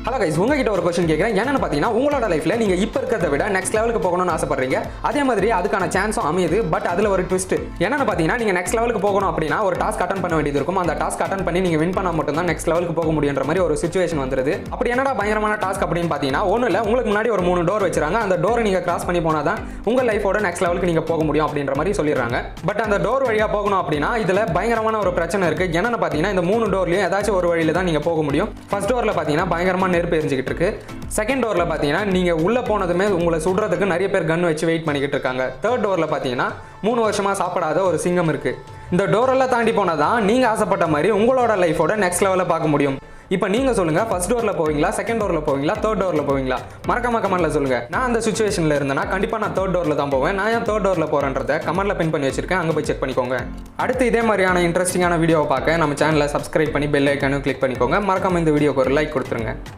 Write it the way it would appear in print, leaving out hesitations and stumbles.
Hello guys, உங்ககிட்ட ஒரு question கேட்குறேன். என்னன்னு பார்த்தீங்கன்னா, உங்களோட லைஃப்ல நீங்க இப்போ இருக்கிறத விட நெக்ஸ்ட் லெவலுக்கு போகணும்னு ஆசைப்படுறீங்க. அதே மாதிரி அதுக்கான சான்ஸும் அமையுது. பட் அதுல ஒரு ட்விஸ்ட் என்னன்னு பார்த்தீங்கன்னா, நீங்க நெக்ஸ்ட் லெவலுக்கு போகணும் அப்படின்னா ஒரு டாஸ்க் அட்டன் பண்ண வேண்டியது இருக்கும். அந்த டாஸ்க் அட்டன் பண்ணி நீங்க வின் பண்ணா மட்டும் தான் நெக்ஸ்ட் லெவலுக்கு போக முடியுன்ற மாதிரி ஒரு சிச்சுவேஷன் வந்துருது. அப்படி என்னடா பயங்கரமான டாஸ்க் அப்படின்னு பார்த்தீங்கன்னா, ஒன்றும் இல்லை, உங்களுக்கு முன்னாடி ஒரு 3 டோர் வச்சிருக்காங்க. அந்த டோரை நீங்க கிராஸ் பண்ணி போனா தான் உங்க லைஃபோட நெக்ஸ்ட் லெவலுக்கு நீங்க போக முடியும் அப்படின்ற மாதிரி சொல்லிடுறாங்க. பட் அந்த டோர் வழியா போகணும் அப்படின்னா இதுல பயங்கரமான ஒரு பிரச்சனை இருக்கு. என்னன்னு பார்த்தீங்கன்னா, இந்த 3 டோர்லயும் ஏதாச்சும் ஒரு வழியில தான் நீங்க போக முடியும். ஃபர்ஸ்ட் டோர்ல பார்த்தீங்கன்னா பயங்கரமா நெருப்பு எரிஞ்சிக்கிட்டு இருக்கு. செகண்ட் டோர்ல பாத்தீங்கன்னா நீங்க உள்ள போனதுமே உங்களை சுடுறதுக்கு நிறைய பேர் கன் வச்சு வெயிட் பண்ணிக்கிட்டு இருக்காங்க. தேர்ட் டோர்ல பாத்தீங்கன்னா 3 வருஷமா சாப்பிடாத ஒரு சிங்கம் இருக்கு. இந்த டோரெல்லாம் தாண்டி போனாதான் நீங்க ஆசைப்பட்ட மாதிரி உங்களோட லைஃபோட நெக்ஸ்ட் லெவல பார்க்க முடியும். இப்போ நீங்க சொல்லுங்க, ஃபர்ஸ்ட் டோர்ல போவீங்களா, செகண்ட் டோர்ல போவீங்களா, தேர்ட் டோர்ல போவீங்களா? மறக்காம கமெண்ட்ல சொல்லுங்க. நான் அந்த சிச்சுவேஷன்ல இருந்தேன்னா கண்டிப்பா நான் தேர்ட் டோர்ல தான் போவேன். நான் ஏன் தேர்ட் டோர்ல போறேன்றதை கமெண்ட்ல பின் பண்ணி வச்சிருக்கேன், அங்க போய் செக் பண்ணிக்கோங்க. அடுத்து இதே மாதிரியான இன்ட்ரெஸ்டிங்கான வீடியோவை பார்க்க நம்ம சேனலை சப்ஸ்கிரைப் பண்ணி பெல் ஐக்கானும் கிளிக் பண்ணிக்கோங்க. மறக்காம இந்த வீடியோக்கு ஒரு லைக் கொடுத்துருங்க.